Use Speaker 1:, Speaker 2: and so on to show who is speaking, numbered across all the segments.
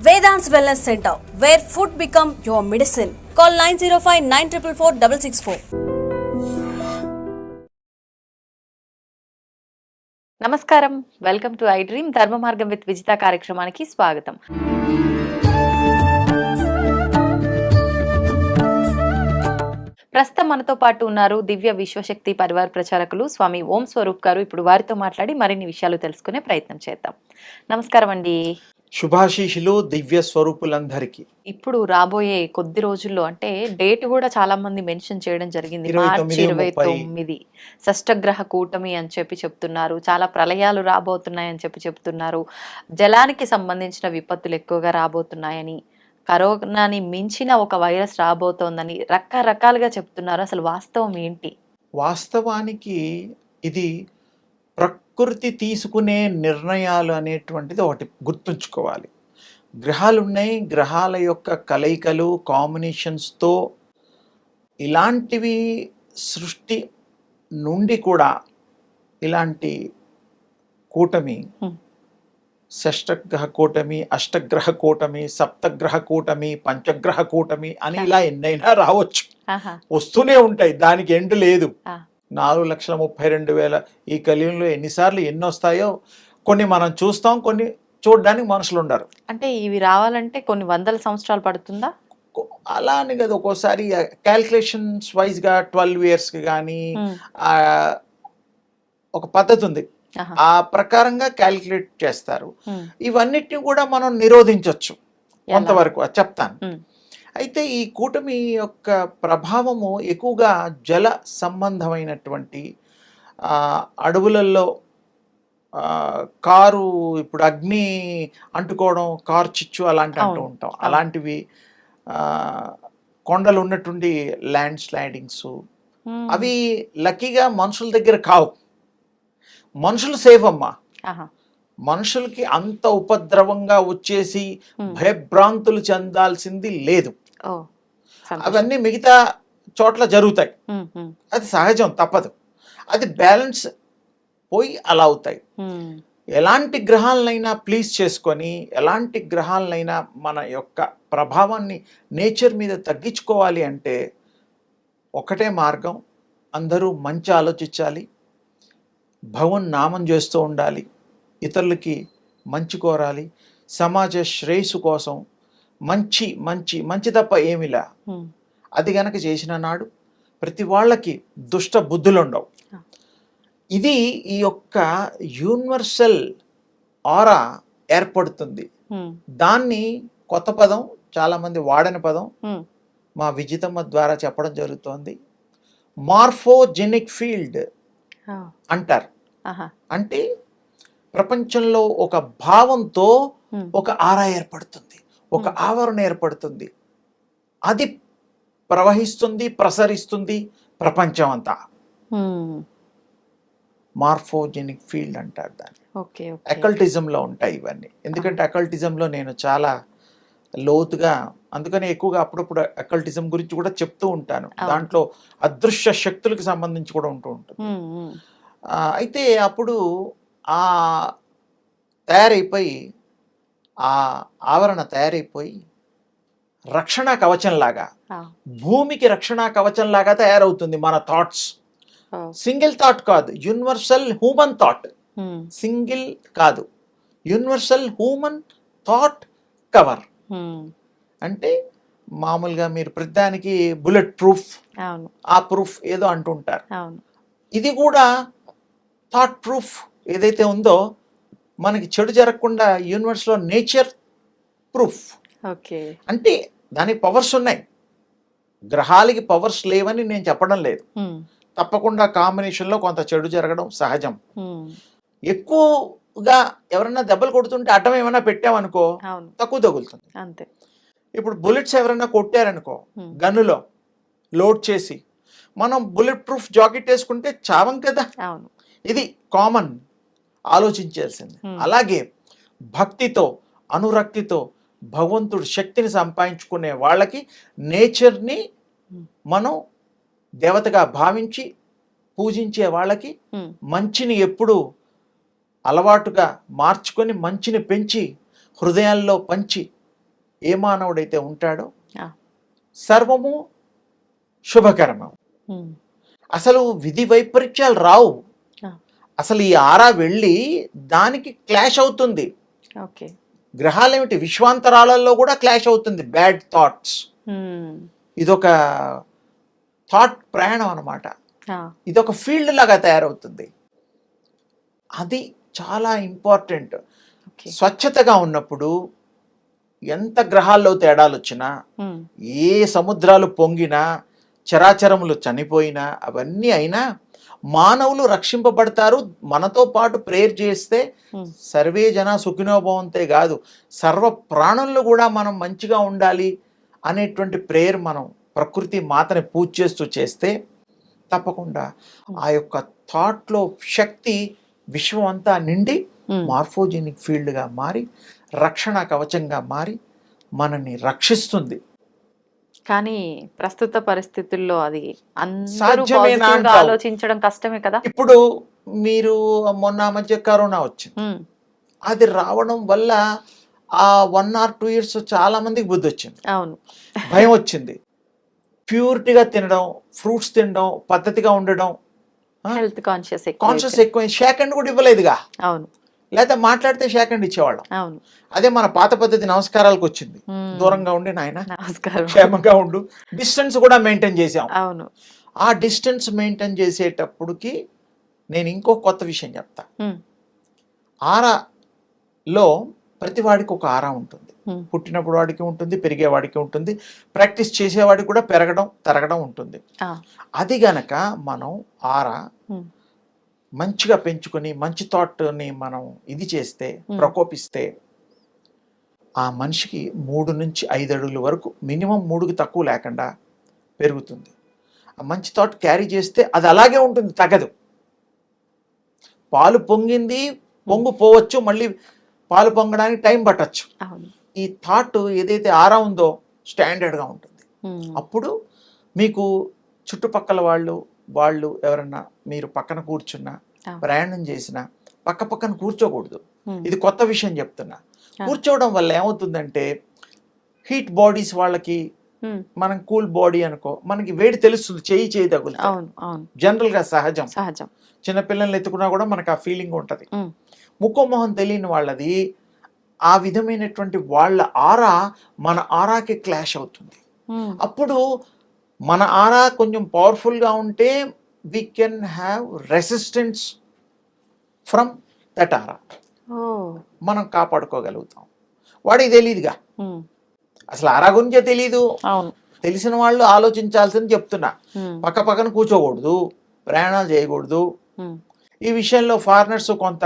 Speaker 1: Vedant's Wellness Center, where food become your medicine. Call 905-944-664.
Speaker 2: నమస్కారం, welcome to I dream ధర్మ మార్గం with Vijitha కార్యక్రమానికి స్వాగతం. ప్రస్తుతం మనతో పాటు ఉన్నారు దివ్య విశ్వశక్తి పరివార ప్రచారకులు స్వామి ఓం స్వరూప్ గారు. ఇప్పుడు వారితో మాట్లాడి మరిన్ని విషయాలు తెలుసుకునే ప్రయత్నం చేద్దాం. నమస్కారం అండి.
Speaker 3: శుభాశీషులు దివ్య స్వరూపులందరికీ.
Speaker 2: ఇప్పుడు రాబోయే కొద్ది రోజుల్లో, అంటే డేట్ కూడా చాలా మంది మెన్షన్ చేయడం జరిగింది, మార్చి 29 షష్టగ్రహ కూటమి అని చెప్పి చెప్తున్నారు. చాలా ప్రళయాలు రాబోతున్నాయని చెప్పి చెప్తున్నారు. జలానికి సంబంధించిన విపత్తులు ఎక్కువగా రాబోతున్నాయని, కరోనాని మించిన ఒక వైరస్ రాబోతోందని రకరకాలుగా చెప్తున్నారు. అసలు వాస్తవం ఏంటి?
Speaker 3: వాస్తవానికి ఇది ప్రకృతి తీసుకునే నిర్ణయాలు అనేటువంటిది ఒకటి గుర్తుంచుకోవాలి. గ్రహాలు ఉన్నాయి, గ్రహాల యొక్క కలయికలు కాంబినేషన్స్తో ఇలాంటివి సృష్టి నుండి కూడా ఇలాంటి కూటమి, షష్టగ్రహ కూటమి, అష్టగ్రహ కూటమి, సప్తగ్రహ కూటమి, పంచగ్రహ కూటమి అని ఇలా ఎన్నైనా రావచ్చు, వస్తూనే ఉంటాయి. దానికి ఎండ్ లేదు. 4,32,000 ఈ కలియుగంలో ఎన్నిసార్లు ఎన్ని వస్తాయో కొన్ని మనం చూస్తాం, కొన్ని చూడడానికి మనుషులు ఉండరు.
Speaker 2: అంటే ఇవి రావాలంటే కొన్ని వందల సంవత్సరాలు పడుతుందా?
Speaker 3: అలా అని కదా, ఒక్కోసారి క్యాల్కులేషన్స్ వైజ్గా 12 yearsకి కానీ ఒక పద్ధతి ఉంది, ఆ ప్రకారంగా క్యాల్కులేట్ చేస్తారు. ఇవన్నిటిని కూడా మనం నిరోధించవచ్చు కొంతవరకు, అది చెప్తాను. అయితే ఈ కూటమి యొక్క ప్రభావము ఎక్కువగా జల సంబంధమైనటువంటి అడవులలో కారు, ఇప్పుడు అగ్ని అంటుకోవడం, కారు చిచ్చు అలాంటి అంటూ ఉంటాం, అలాంటివి, కొండలు ఉన్నటువంటి ల్యాండ్ స్లైడింగ్స్, అవి లక్కీగా మనుషుల దగ్గర కావు. మనుషులు సేఫ్ అమ్మా. మనుషులకి అంత ఉపద్రవంగా వచ్చేసి భయభ్రాంతులు చెందాల్సింది లేదు. అవన్నీ మిగతా చోట్ల జరుగుతాయి, అది సహజం, తప్పదు. అది బ్యాలెన్స్ పోయి అలా అవుతాయి. ఎలాంటి గ్రహాలనైనా ప్లీజ్ చేసుకొని, ఎలాంటి గ్రహాలనైనా మన యొక్క ప్రభావాన్ని నేచర్ మీద తగ్గించుకోవాలి అంటే ఒకటే మార్గం, అందరూ మంచి ఆలోచించాలి, భగవన్ నామం చేస్తూ ఉండాలి, ఇతరులకి మంచి కోరాలి, సమాజ శ్రేయస్సు కోసం మంచి మంచి మంచి తప్ప ఏమిలా. అది గనక చేసిన నాడు ప్రతి వాళ్ళకి దుష్ట బుద్ధులు ఉండవు. ఇది ఈ యొక్క యూనివర్సల్ ఆరా ఏర్పడుతుంది. దాన్ని కొత్త పదం, చాలా మంది వాడని పదం మా విజితమ్మ ద్వారా చెప్పడం జరుగుతోంది, మార్ఫోజెనిక్ ఫీల్డ్ అంటారు. అంటే ప్రపంచంలో ఒక భావంతో ఒక ఆరా ఏర్పడుతుంది, ఒక ఆవరణ ఏర్పడుతుంది, అది ప్రవహిస్తుంది, ప్రసరిస్తుంది ప్రపంచం అంతా. మార్ఫోజెనిక్ ఫీల్డ్ అంటారు దాన్ని. అకల్టిజంలో ఉంటాయి ఇవన్నీ. ఎందుకంటే అకల్టిజంలో నేను చాలా లోతుగా, అందుకని ఎక్కువగా అప్పుడప్పుడు అకల్టిజం గురించి కూడా చెప్తూ ఉంటాను. దాంట్లో అదృశ్య శక్తులకు సంబంధించి కూడా ఉంటూ ఉంటుంది. అయితే అప్పుడు ఆ తయారైపోయి, ఆ ఆవరణ తయారైపోయి రక్షణ కవచంలాగా, భూమికి రక్షణ కవచంలాగా తయారవుతుంది మన థాట్స్. సింగిల్ థాట్ కాదు, యూనివర్సల్ హ్యూమన్ థాట్. సింగిల్ కాదు, యూనివర్సల్ హ్యూమన్ థాట్ కవర్. అంటే మామూలుగా మీరు ప్రతిదానికి బుల్లెట్ ప్రూఫ్, ఆ ప్రూఫ్ ఏదో అంటుంటారు. ఇది కూడా థాట్ ప్రూఫ్ ఏదైతే ఉందో, మనకి చెడు జరగకుండా యూనివర్స్లో నేచర్ ప్రూఫ్. అంటే దానికి పవర్స్ ఉన్నాయి. గ్రహాలకి పవర్స్ లేవని నేను చెప్పడం లేదు, తప్పకుండా కాంబినేషన్లో కొంత చెడు జరగడం సహజం. ఎక్కువగా ఎవరైనా దెబ్బలు కొడుతుంటే అడ్డం ఏమైనా పెట్టామనుకో తక్కువ తగులుతుంది.
Speaker 2: అంతే.
Speaker 3: ఇప్పుడు బుల్లెట్స్ ఎవరైనా కొట్టారనుకో గన్నులో లోడ్ చేసి, మనం బుల్లెట్ ప్రూఫ్ జాకెట్ వేసుకుంటే చావం కదా. ఇది కామన్, ఆలోచించాల్సింది. అలాగే భక్తితో, అనురక్తితో భగవంతుడి శక్తిని సంపాదించుకునే వాళ్ళకి నేచర్ని మనం దేవతగా భావించి పూజించే వాళ్ళకి మంచిని ఎప్పుడు అలవాటుగా మార్చుకొని, మంచిని పెంచి హృదయాల్లో పంచి ఏ మానవుడైతే ఉంటాడో
Speaker 2: ఆ.
Speaker 3: సర్వము శుభకరమం. అసలు విధి వైపరీత్యాలు రావు.
Speaker 2: ఆ.
Speaker 3: అసలు ఈ ఆరా వెళ్ళి దానికి క్లాష్ అవుతుంది.
Speaker 2: ఓకే.
Speaker 3: గ్రహాలు ఏమిటి, విశ్వాంతరాలలో కూడా క్లాష్ అవుతుంది. బ్యాడ్ థాట్స్, ఇదొక థాట్ ప్రయాణం అన్నమాట. ఇదొక ఫీల్డ్ లాగా తయారవుతుంది. అది చాలా ఇంపార్టెంట్. స్వచ్ఛతగా ఉన్నప్పుడు ఎంత గ్రహాల్లో తేడాలు వచ్చినా, ఏ సముద్రాలు పొంగినా, చరాచరములు చనిపోయినా, అవన్నీ అయినా మానవులు రక్షింపబడతారు. మనతో పాటు ప్రేయర్ చేస్తే సర్వే జన సుఖినోభవంతే కాదు, సర్వ ప్రాణులు కూడా మనం మంచిగా ఉండాలి అనేటువంటి ప్రేయర్ మనం ప్రకృతి మాతని పూజ చేస్తూ చేస్తే తప్పకుండా ఆ యొక్క థాట్లో శక్తి విశ్వం అంతా నిండి మార్ఫోజెనిక్ ఫీల్డ్గా మారి రక్షణ కవచంగా మారి మనల్ని రక్షిస్తుంది.
Speaker 2: కానీ ప్రస్తుత పరిస్థితుల్లో అది
Speaker 3: సాధ్యమేనా
Speaker 2: ఆలోచించడం కష్టమే కదా.
Speaker 3: ఇప్పుడు మీరు మొన్న మధ్య కరోనా వచ్చింది, అది రావడం వల్ల ఆ 1 or 2 years చాలా మందికి బుద్ధి వచ్చింది.
Speaker 2: అవును,
Speaker 3: భయం వచ్చింది. ప్యూరిటీగా తినడం, ఫ్రూట్స్ తినడం, పద్ధతిగా ఉండడం,
Speaker 2: హెల్త్ కాన్షియస్
Speaker 3: ఎక్కువ. షేక్ హ్యాండ్ కూడా ఇవ్వలేదుగా.
Speaker 2: అవును,
Speaker 3: లేదా మాట్లాడితే షేక్ హ్యాండ్ ఇచ్చేవాళ్ళం.
Speaker 2: అవును.
Speaker 3: అదే మన పాత పద్ధతి నమస్కారాలకు వచ్చింది. దూరంగా ఉండి నాయన క్షేమంగా ఉండు, డిస్టెన్స్ కూడా మెయింటైన్ చేసాం.
Speaker 2: అవును.
Speaker 3: ఆ డిస్టెన్స్ మెయింటైన్ చేసేటప్పటికి నేను ఇంకో కొత్త విషయం చెప్తా. ఆరాలో ప్రతి వాడికి ఒక ఆరా ఉంటుంది. పుట్టినప్పుడు వాడికి ఉంటుంది, పెరిగేవాడికి ఉంటుంది, ప్రాక్టీస్ చేసేవాడికి కూడా పెరగడం తరగడం ఉంటుంది. అది గనక మనం ఆరా మంచిగా పెంచుకొని మంచి థాట్ని మనం ఇది చేస్తే, ప్రకోపిస్తే, ఆ మనిషికి 3 నుంచి 5 అడుగుల వరకు మినిమం 3కి తక్కువ లేకుండా పెరుగుతుంది. ఆ మంచి థాట్ క్యారీ చేస్తే అది అలాగే ఉంటుంది, తగదు. పాలు పొంగింది, పొంగు పోవచ్చు, మళ్ళీ పాలు పొంగడానికి టైం పట్టచ్చు. ఈ థాట్ ఏదైతే ఆరా ఉందో స్టాండర్డ్గా ఉంటుంది. అప్పుడు మీకు చుట్టుపక్కల వాళ్ళు ఎవరన్నా మీరు పక్కన కూర్చున్నా, ప్రయాణం చేసినా పక్కన కూర్చోకూడదు. ఇది కొత్త విషయం చెప్తున్నా. కూర్చోవడం వల్ల ఏమవుతుందంటే హీట్ బాడీస్ వాళ్ళకి, మనం కూల్ బాడీ అనుకో, మనకి వేడి తెలుస్తుంది, చేయి తగులుతుంది. జనరల్ గా సహజం. చిన్నపిల్లల్ని ఎత్తుకున్నా కూడా మనకు ఆ ఫీలింగ్ ఉంటది. ముఖమొహం తెలియని వాళ్ళది ఆ విధమైనటువంటి వాళ్ళ ఆరా మన ఆరాకి క్లాష్ అవుతుంది. అప్పుడు మన ఆరా కొంచెం పవర్ఫుల్గా ఉంటే we can have resistance from that aura. మనం కాపాడుకోగలుగుతాం. వాడికి తెలియదుగా, అసలు ఆరా గురించే తెలీదు. తెలిసిన వాళ్ళు ఆలోచించాల్సింది చెప్తున్నా. పక్కన కూర్చోకూడదు, ప్రయాణాలు చేయకూడదు. ఈ విషయంలో ఫారినర్స్ కొంత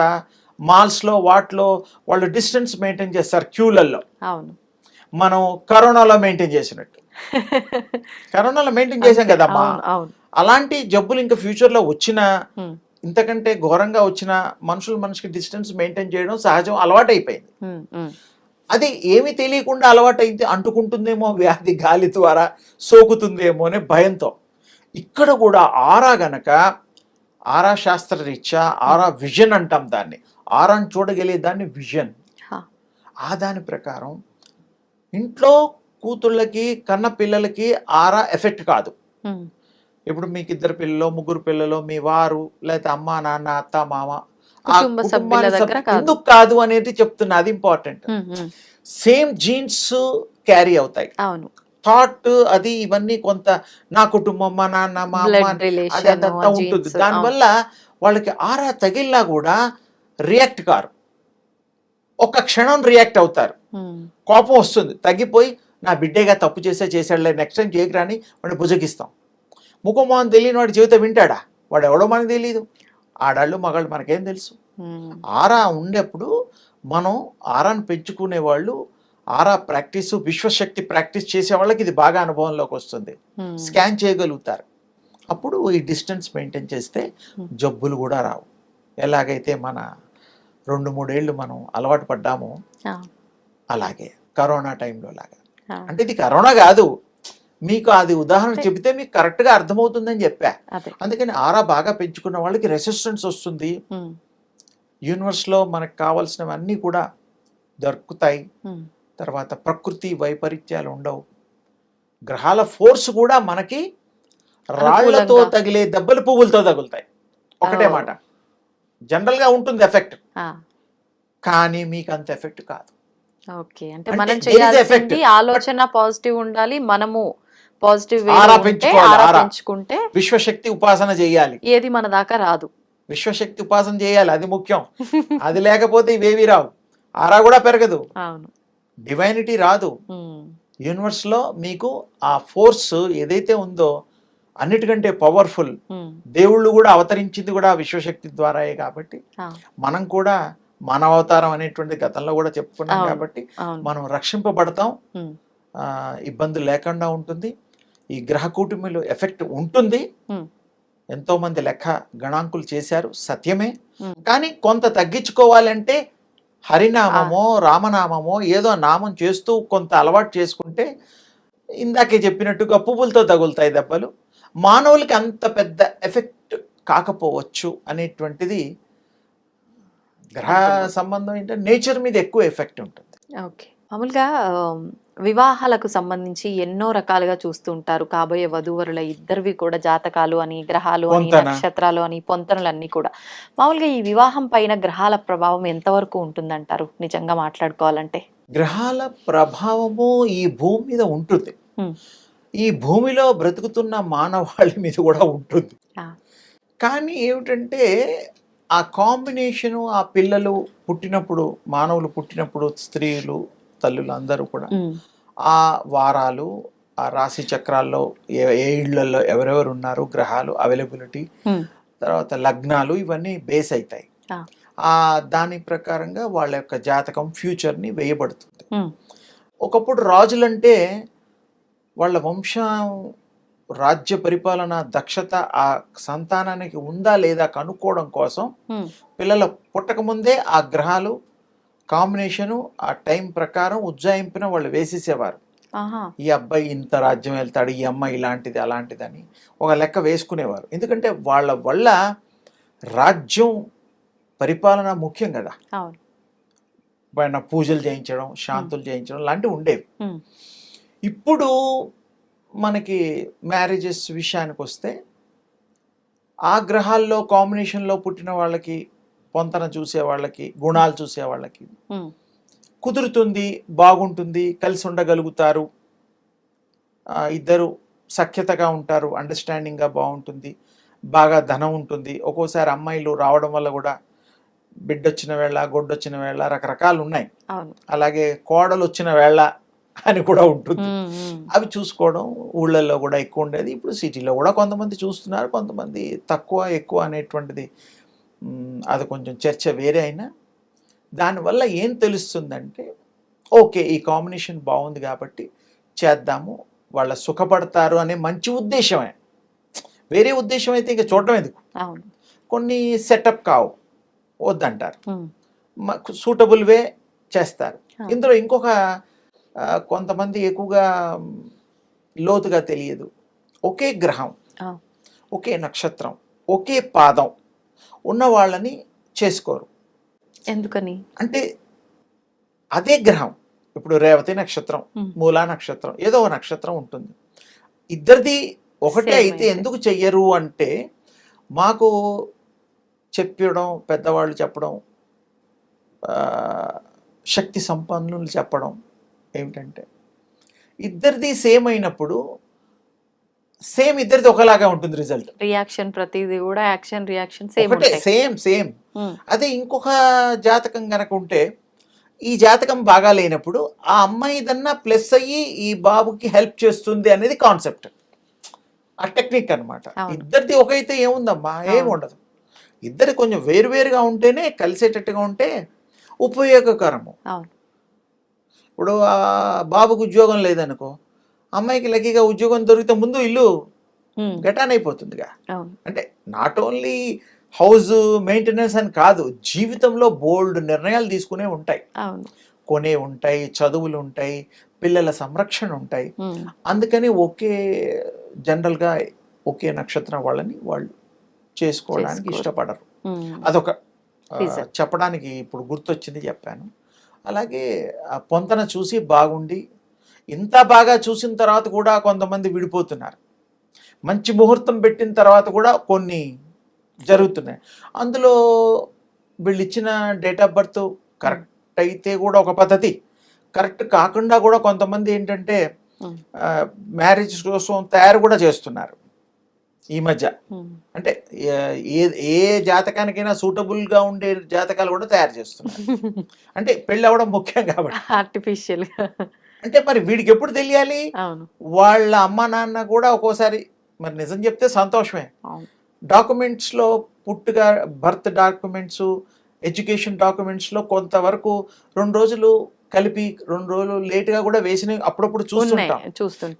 Speaker 3: మాల్స్లో వాటిలో వాళ్ళు డిస్టెన్స్ మెయింటైన్ చేస్తారు క్యూలలో. మనం కరోనాలో మెయింటైన్ చేసినట్టు. కరోనాలో మెయింటైన్ చేసాం కదమ్మా. అలాంటి జబ్బులు ఇంకా ఫ్యూచర్లో వచ్చినా, ఇంతకంటే ఘోరంగా వచ్చిన మనిషికి డిస్టెన్స్ మెయింటైన్ చేయడం సహజం, అలవాటైపోయింది. అది ఏమి తెలియకుండా అలవాటైంది, అంటుకుంటుందేమో వ్యాధి, గాలి ద్వారా సోకుతుందేమో అనే భయంతో. ఇక్కడ కూడా ఆరా గనక, ఆరా శాస్త్రరీత్యా ఆరా విజన్ అంటాం దాన్ని. ఆరాని చూడగలిగే దాన్ని విజన్. ఆ దాని ప్రకారం ఇంట్లో కూతుళ్ళకి, కన్న పిల్లలకి ఆరా ఎఫెక్ట్ కాదు. ఇప్పుడు మీకు 2 పిల్లలు, 3 పిల్లలు, మీ వారు, లేకపోతే అమ్మ, నాన్న, అత్త, మామ, ఎందుకు కాదు అనేది చెప్తున్నా. అది ఇంపార్టెంట్. సేమ్ జీన్స్ క్యారీ అవుతాయి. థాట్ అది ఇవన్నీ కొంత నా కుటుంబం, మా నాన్న, మా అమ్మ, అది అంతా ఉంటుంది. దానివల్ల వాళ్ళకి ఆరా తగిలినా కూడా రియాక్ట్ కారు. ఒక క్షణం రియాక్ట్ అవుతారు, కోపం వస్తుంది, తగ్గిపోయి నా బిడ్డేగా తప్పు చేశాడులే, నెక్స్ట్ టైం చేయకురాని వాడిని భుజగిస్తాం. ముఖమోహన్ తెలియని వాడి జీవితం వింటాడా? వాడు ఎవడో మనకు తెలియదు. ఆడాళ్ళు మగాళ్ళు మనకేం తెలుసు. ఆరా ఉండేప్పుడు మనం ఆరాను పెంచుకునే వాళ్ళు, ఆరా ప్రాక్టీస్, విశ్వశక్తి ప్రాక్టీస్ చేసే వాళ్ళకి ఇది బాగా అనుభవంలోకి వస్తుంది. స్కాన్ చేయగలుగుతారు. అప్పుడు ఈ డిస్టెన్స్ మెయింటైన్ చేస్తే జబ్బులు కూడా రావు. ఎలాగైతే మన 2-3 ఏళ్ళు మనం అలవాటు పడ్డామో అలాగే కరోనా టైంలో లాగా. అంటే ఇది కరోనా కాదు, మీకు అది ఉదాహరణ చెబితే మీకు కరెక్ట్గా అర్థమవుతుందని చెప్పా. అందుకని ఆరా బాగా పెంచుకున్న వాళ్ళకి రెసిస్టెన్స్ వస్తుంది. యూనివర్స్లో మనకు కావాల్సినవన్నీ కూడా దొరుకుతాయి. తర్వాత ప్రకృతి వైపరీత్యాలు ఉండవు, గ్రహాల ఫోర్స్ కూడా మనకి రాళ్లతో
Speaker 2: అనుకూలంగా.
Speaker 3: తగిలే దెబ్బలు పువ్వులతో తగులుతాయి. ఒకటే మాట, జనరల్గా ఉంటుంది ఎఫెక్ట్, కానీ మీకు అంత ఎఫెక్ట్ కాదు.
Speaker 2: ఓకే, అంటే
Speaker 3: అంటే
Speaker 2: మనం
Speaker 3: there is effect.
Speaker 2: చేయాల్సింది ఆలోచన పాజిటివ్ ఉండాలి, మనము పాజిటివ్
Speaker 3: ఆరా పెంచుకోవాలి, ఆరా.
Speaker 2: పెంచుకుంటే
Speaker 3: విశ్వశక్తి ఉపాసన చేయాలి,
Speaker 2: ఏది మన దాకా రాదు.
Speaker 3: విశ్వశక్తి ఉపాసన చేయాలి, అది ముఖ్యం. అది లేకపోతే ఇవేవి రావు, ఆరా కూడా పెరగదు,
Speaker 2: అవును.
Speaker 3: డివైనిటీ రాదు.
Speaker 2: ఉమ్,
Speaker 3: యూనివర్స్ లో మీకు ఆ ఫోర్స్ ఏదైతే ఉందో అన్నిటికంటే పవర్ఫుల్.
Speaker 2: ఉమ్,
Speaker 3: దేవుళ్ళు కూడా అవతరించింది కూడా విశ్వశక్తి ద్వారాయే కాబట్టి
Speaker 2: ఆ,
Speaker 3: మనం కూడా మానవావతారం అనేటువంటి గతంలో కూడా చెప్పుకున్నాం
Speaker 2: అవును.
Speaker 3: కాబట్టి
Speaker 2: అవును.
Speaker 3: మనం రక్షింపబడతాం,
Speaker 2: ఉమ్,
Speaker 3: ఇబ్బందులు లేకుండా ఉంటుంది. ఈ గ్రహ కూటమిలో ఎఫెక్ట్ ఉంటుంది.
Speaker 2: ఉమ్,
Speaker 3: ఎంతో మంది లెక్క గణాంకులు చేశారు, సత్యమే.
Speaker 2: ఉమ్,
Speaker 3: కానీ కొంత తగ్గించుకోవాలంటే హరినామమో రామనామమో ఏదో నామం చేస్తూ కొంత అలవాటు చేసుకుంటే ఇందాకే చెప్పినట్టుగా పువ్వులతో తగులుతాయి దెబ్బలు, మానవులకి అంత పెద్ద ఎఫెక్ట్ కాకపోవచ్చు అనేటువంటిది. గ్రహ సంబంధం ఏంటంటే నేచర్ మీద ఎక్కువ ఎఫెక్ట్ ఉంటుంది.
Speaker 2: ఓకే. మామూలుగా వివాహాలకు సంబంధించి ఎన్నో రకాలుగా చూస్తూ ఉంటారు. కాబోయే వధూవరుల ఇద్దరివి కూడా జాతకాలు అని, గ్రహాలు అని,
Speaker 3: పొంతన.
Speaker 2: నక్షత్రాలు అని, పొంతనలన్నీ కూడా. మామూలుగా ఈ వివాహం పైన గ్రహాల ప్రభావం ఎంతవరకు ఉంటుందంటారు నిజంగా మాట్లాడుకోవాలంటే?
Speaker 3: గ్రహాల ప్రభావము ఈ భూమి మీద ఉంటుంది,
Speaker 2: ఉమ్,
Speaker 3: ఈ భూమిలో బ్రతుకుతున్న మానవాళి మీద కూడా ఉంటుంది.
Speaker 2: ఆ,
Speaker 3: కానీ ఏమిటంటే ఆ కాంబినేషను, ఆ పిల్లలు పుట్టినప్పుడు, మానవులు పుట్టినప్పుడు, స్త్రీలు తల్లులు అందరూ కూడా
Speaker 2: ఉమ్,
Speaker 3: ఆ వారాలు, ఆ రాశి చక్రాల్లో ఏ ఇళ్లలో ఎవరెవరు ఉన్నారు, గ్రహాలు అవైలబిలిటీ,
Speaker 2: ఉమ్,
Speaker 3: తర్వాత లగ్నాలు, ఇవన్నీ బేస్ అవుతాయి.
Speaker 2: ఆ,
Speaker 3: దాని ప్రకారంగా వాళ్ళ యొక్క జాతకం ఫ్యూచర్ని వేయబడుతుంది.
Speaker 2: ఉమ్,
Speaker 3: ఒకప్పుడు రాజులంటే వాళ్ళ వంశం రాజ్య పరిపాలన దక్షత ఆ సంతానానికి ఉందా లేదా కనుక్కోవడం కోసం
Speaker 2: ఉమ్,
Speaker 3: పిల్లల పుట్టకముందే ఆ గ్రహాలు కాంబినేషను ఆ టైం ప్రకారం ఉజ్జాయింపున వాళ్ళు వేసేసేవారు.
Speaker 2: ఆహా,
Speaker 3: ఈ అబ్బాయి ఇంత రాజ్యం వెళ్తాడు, ఈ అమ్మాయి ఇలాంటిది అలాంటిదని ఒక లెక్క వేసుకునేవారు. ఎందుకంటే వాళ్ళ వల్ల రాజ్యం పరిపాలన ముఖ్యం కదా.
Speaker 2: అవును.
Speaker 3: పైన పూజలు చేయించడం, శాంతులు చేయించడం లాంటివి ఉండేవి.
Speaker 2: ఉమ్,
Speaker 3: ఇప్పుడు మనకి మ్యారేజెస్ విషయానికి వస్తే ఆ గ్రహాల్లో కాంబినేషన్లో పుట్టిన వాళ్ళకి, పొంతన చూసే వాళ్ళకి, గుణాలు చూసే వాళ్ళకి
Speaker 2: ఉమ్,
Speaker 3: కుదురుతుంది, బాగుంటుంది, కలిసి ఉండగలుగుతారు, ఇద్దరు సఖ్యతగా ఉంటారు, అండర్స్టాండింగ్గా బాగుంటుంది, బాగా ధనం ఉంటుంది. ఒక్కోసారి అమ్మాయిలు రావడం వల్ల కూడా బిడ్డొచ్చిన వేళ, గొడ్డొచ్చిన వేళ రకరకాలు ఉన్నాయి.
Speaker 2: అవును.
Speaker 3: అలాగే కోడలు వచ్చిన వేళ అని కూడా ఉంటుంది.
Speaker 2: ఉమ్, ఉమ్,
Speaker 3: అవి చూసుకోవడం ఊళ్ళల్లో కూడా ఎక్కువ ఉండేది. ఇప్పుడు సిటీలో కూడా కొంతమంది చూస్తున్నారు, కొంతమంది తక్కువ ఎక్కువ అనేటువంటిది అది కొంచెం చర్చ వేరే అయినా దానివల్ల ఏం తెలుస్తుందంటే ఓకే ఈ కాంబినేషన్ బాగుంది కాబట్టి చేద్దాము, వాళ్ళ సుఖపడతారు అనే మంచి ఉద్దేశమే. వేరే ఉద్దేశం అయితే ఇంకా చూడడం ఎందుకు.
Speaker 2: అవును.
Speaker 3: కొన్ని సెటప్ కావు, వద్దంటారు,
Speaker 2: ఉమ్,
Speaker 3: సూటబుల్ వే చేస్తారు.
Speaker 2: ఆ.
Speaker 3: ఇందులో ఇంకొక కొంతమంది ఎక్కువగా లోతుగా తెలియదు. ఒకే గ్రహం,
Speaker 2: ఆ,
Speaker 3: ఒకే నక్షత్రం, ఒకే పాదం ఉన్న వాళ్ళని చేసుకోరు.
Speaker 2: ఎందుకని?
Speaker 3: అంటే అదే గ్రహం, ఇప్పుడు రేవతి నక్షత్రం,
Speaker 2: ఉమ్,
Speaker 3: మూలా నక్షత్రం, ఏదో ఒక నక్షత్రం ఉంటుంది, ఇద్దరిది ఒకటే
Speaker 2: Same
Speaker 3: అయితే
Speaker 2: అయితే.
Speaker 3: ఎందుకు చెయ్యరు అంటే మాకు చెప్పడం, పెద్దవాళ్ళు చెప్పడం, శక్తి సంపన్నులు చెప్పడం ఏమిటంటే ఇద్దరిది సేమ్ అయినప్పుడు సేమ్ ఇద్దరిది ఒకలాగా ఉంటుంది రిజల్ట్.
Speaker 2: రియాక్షన్ ప్రతిదీ కూడా యాక్షన్ రియాక్షన్ సేమ్
Speaker 3: ఒకటే,
Speaker 2: ఉంటాయి.
Speaker 3: Same same.
Speaker 2: ఉమ్,
Speaker 3: అదే ఇంకొక జాతకం కనుక ఉంటే ఈ జాతకం బాగా లేనప్పుడు ఆ అమ్మాయిదన్నా ప్లస్ అయ్యి ఈ బాబుకి హెల్ప్ చేస్తుంది అనేది కాన్సెప్ట్, ఆ టెక్నిక్ అన్నమాట.
Speaker 2: అవును.
Speaker 3: ఇద్దరిది ఒకైతే ఏముందమ్మా, ఏమి
Speaker 2: అవును.
Speaker 3: ఉండదు. ఇద్దరు కొంచెం వేరువేరుగా ఉంటేనే కలిసేటట్టుగా ఉంటే ఉపయోగకరము.
Speaker 2: అవును.
Speaker 3: ఇప్పుడు ఆ బాబుకు ఉద్యోగం లేదనుకో, అమ్మాయికి లక్కీగా ఉద్యోగం దొరికితే ముందు ఇల్లు
Speaker 2: ఉమ్,
Speaker 3: గటాన్ అయిపోతుందిగా.
Speaker 2: అవును.
Speaker 3: అంటే నాట్ ఓన్లీ హౌస్ మెయింటెనెన్స్ అని కాదు, జీవితంలో బోల్డ్ నిర్ణయాలు తీసుకునే ఉంటాయి,
Speaker 2: అవును.
Speaker 3: కొనే ఉంటాయి, చదువులు ఉంటాయి, పిల్లల సంరక్షణ ఉంటాయి.
Speaker 2: ఉమ్,
Speaker 3: అందుకని ఒకే జనరల్గా ఒకే నక్షత్రం వాళ్ళని వాళ్ళు చేసుకోవడానికి
Speaker 2: చేసుకోరు.
Speaker 3: ఇష్టపడరు.
Speaker 2: ఉమ్,
Speaker 3: అదొక
Speaker 2: Reason.
Speaker 3: చెప్పడానికి ఇప్పుడు గుర్తొచ్చింది చెప్పాను. అలాగే ఆ పొంతన చూసి బాగుండి, ఇంత బాగా చూసిన తర్వాత కూడా కొంతమంది విడిపోతున్నారు. మంచి ముహూర్తం పెట్టిన తర్వాత కూడా కొన్ని జరుగుతున్నాయి. అందులో వీళ్ళు ఇచ్చిన డేట్ ఆఫ్ బర్త్ కరెక్ట్ అయితే కూడా ఒక పద్ధతి, కరెక్ట్ కాకుండా కూడా కొంతమంది ఏంటంటే మ్యారేజ్ కోసం తయారు కూడా చేస్తున్నారు ఈ మధ్య. అంటే ఏ జాతకానికైనా సూటబుల్గా ఉండే జాతకాలు కూడా తయారు చేస్తున్నారు. అంటే పెళ్ళి అవ్వడం ముఖ్యం కాబట్టి
Speaker 2: ఆర్టిఫిషియల్.
Speaker 3: అంటే మరి వీడికి ఎప్పుడు తెలియాలి? వాళ్ళ అమ్మ నాన్న కూడా ఒక్కోసారి మరి నిజం చెప్తే సంతోషమే. డాక్యుమెంట్స్లో పుట్టుగా బర్త్ డాక్యుమెంట్స్, ఎడ్యుకేషన్ డాక్యుమెంట్స్లో కొంతవరకు 2 రోజులు కలిపి 2 రోజులు లేట్గా కూడా వేసినవి అప్పుడప్పుడు చూస్తుంటాం.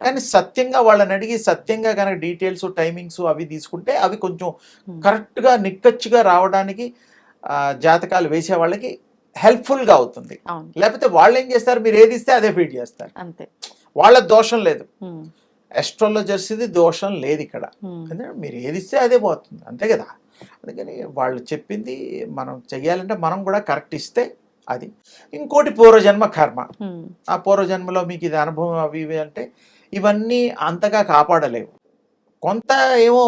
Speaker 3: కానీ సత్యంగా వాళ్ళని అడిగి సత్యంగా కనుక డీటెయిల్స్, టైమింగ్స్ అవి తీసుకుంటే అవి కొంచెం కరెక్ట్గా నిక్కచ్చిగా రావడానికి జాతకాలు వేసే వాళ్ళకి హెల్ప్ఫుల్గా అవుతుంది. లేకపోతే వాళ్ళు ఏం చేస్తారు, మీరు ఏది ఇస్తే అదే ఫీడ్ చేస్తారు, అంతే. వాళ్ళ దోషం లేదు, అస్ట్రాలజర్స్ది దోషం లేదు ఇక్కడ. ఎందుకంటే మీరు ఏది ఇస్తే అదే పోతుంది, అంతే కదా. అందుకని వాళ్ళు చెప్పింది మనం చెయ్యాలంటే మనం కూడా కరెక్ట్ ఇస్తే అది. ఇంకోటి పూర్వజన్మ కర్మ. ఆ పూర్వజన్మలో మీకు ఇది అనుభవం అవి ఇవి అంటే ఇవన్నీ అంతగా కాపాడలేవు. కొంత ఏమో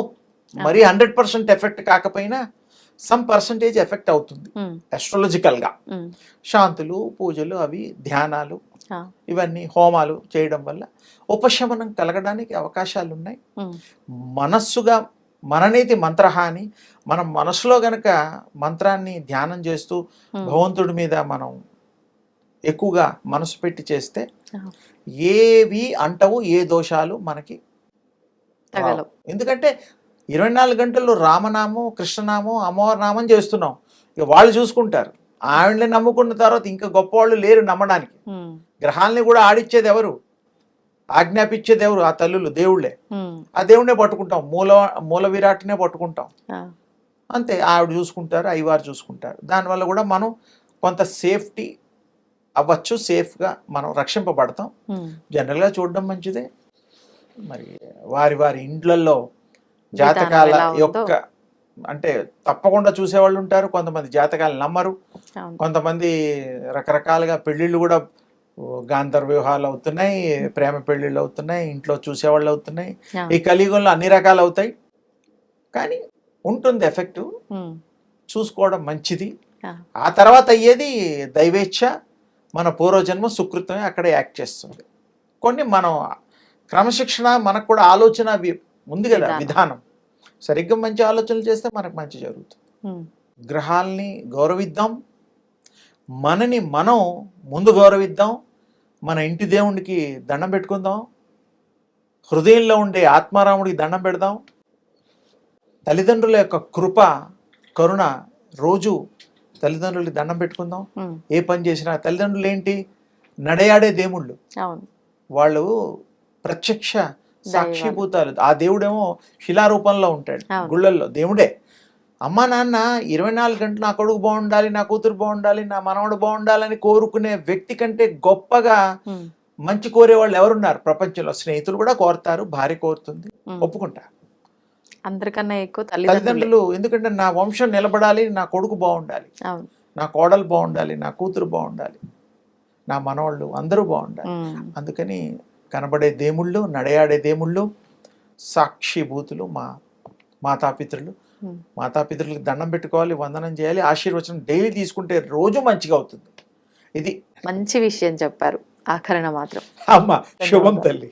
Speaker 3: మరీ 100% ఎఫెక్ట్ కాకపోయినా సమ్ పర్సంటేజ్ ఎఫెక్ట్ అవుతుంది అస్ట్రాలజికల్గా. శాంతులు, పూజలు, అవి ధ్యానాలు, ఇవన్నీ హోమాలు చేయడం వల్ల ఉపశమనం కలగడానికి అవకాశాలు ఉన్నాయి. మనస్సుగా మననేతి మంత్రహాని, మనం మనసులో గనక మంత్రాన్ని ధ్యానం చేస్తూ భగవంతుడి మీద మనం ఎక్కువగా మనసు పెట్టి చేస్తే ఏవి అంటవు, ఏ దోషాలు మనకి తగలవు. ఎందుకంటే 24 గంటల్లో రామనామం, కృష్ణనామం, అమ్మవారి నామం చేస్తున్నాం. ఇక వాళ్ళు చూసుకుంటారు. ఆవిడని నమ్ముకున్న తర్వాత ఇంకా గొప్పవాళ్ళు లేరు నమ్మడానికి. గ్రహాలని కూడా ఆడిచ్చేది ఎవరు, ఆజ్ఞాపించేది ఎవరు? ఆ తల్లులు, దేవుళ్ళే. ఆ దేవుడినే పట్టుకుంటాం, మూల విరాట్నే పట్టుకుంటాం, అంతే. ఆవిడ చూసుకుంటారు, అయ్యవారు చూసుకుంటారు. దానివల్ల కూడా మనం కొంత సేఫ్టీ అవ్వచ్చు, సేఫ్గా మనం రక్షింపబడతాం. జనరల్గా చూడడం మంచిదే. మరి వారి వారి ఇండ్లలో జాతకాల యొక్క అంటే తప్పకుండా చూసేవాళ్ళు ఉంటారు. కొంతమంది జాతకాలు నమ్మరు, కొంతమంది రకరకాలుగా పెళ్ళిళ్ళు కూడా గాంధర్వ వివాహాలు అవుతున్నాయి, ప్రేమ పెళ్ళిళ్ళు అవుతున్నాయి, ఇంట్లో చూసేవాళ్ళు అవుతున్నాయి. ఈ కలియుగంలో అన్ని రకాలు అవుతాయి. కానీ ఉంటుంది ఎఫెక్ట్, చూసుకోవడం మంచిది. ఆ తర్వాత అయ్యేది దైవేచ్ఛ, మన పూర్వజన్మ సుకృతమే అక్కడ యాక్ట్ చేస్తుంది. కొన్ని మనం క్రమశిక్షణ, మనకు కూడా ఆలోచన ఉంది కదా, విధానం సరిగ్గా మంచి ఆలోచనలు చేస్తే మనకు మంచి జరుగుతుంది. గ్రహాలని గౌరవిద్దాం, మనని మనం ముందు గౌరవిద్దాం, మన ఇంటి దేవుడికి దండం పెట్టుకుందాం, హృదయంలో ఉండే ఆత్మారాముడికి దండం పెడదాం. తల్లిదండ్రుల యొక్క కృప, కరుణ రోజు తల్లిదండ్రులకి దండం పెట్టుకుందాం. ఏ పని చేసినా తల్లిదండ్రులు ఏంటి, నడయాడే దేవుళ్ళు, వాళ్ళు ప్రత్యక్ష సాక్షిభూతాలు. ఆ దేవుడేమో శిలారూపంలో ఉంటాడు గుళ్ళల్లో, దేవుడే. అమ్మా నాన్న 24 గంటలు నా కొడుకు బాగుండాలి, నా కూతురు బాగుండాలి, నా మనవడు బాగుండాలని కోరుకునే వ్యక్తి కంటే గొప్పగా మంచి కోరే వాళ్ళు ఎవరున్నారు ప్రపంచంలో? స్నేహితులు కూడా కోరుతారు, భార్య కోరుతుంది, ఒప్పుకుంటారు.
Speaker 2: అందరికన్నా ఎక్కువ
Speaker 3: తల్లిదండ్రులు. ఎందుకంటే నా వంశం నిలబడాలి, నా కొడుకు బాగుండాలి, నా కోడలు బాగుండాలి, నా కూతురు బాగుండాలి, నా మనవాళ్ళు అందరూ బాగుండాలి. అందుకని కనబడే దేవుళ్ళు, నడయాడే దేవుళ్ళు, సాక్షిభూతులు మా మాతాపితృలు. మాతాపితృలకు దండం పెట్టుకోవాలి, వందనం చేయాలి, ఆశీర్వచనం డైలీ తీసుకుంటే రోజు మంచిగా అవుతుంది. ఇది
Speaker 2: మంచి విషయం చెప్పారు. ఆఖరణ మాత్రం
Speaker 3: అమ్మ శుభం తల్లి.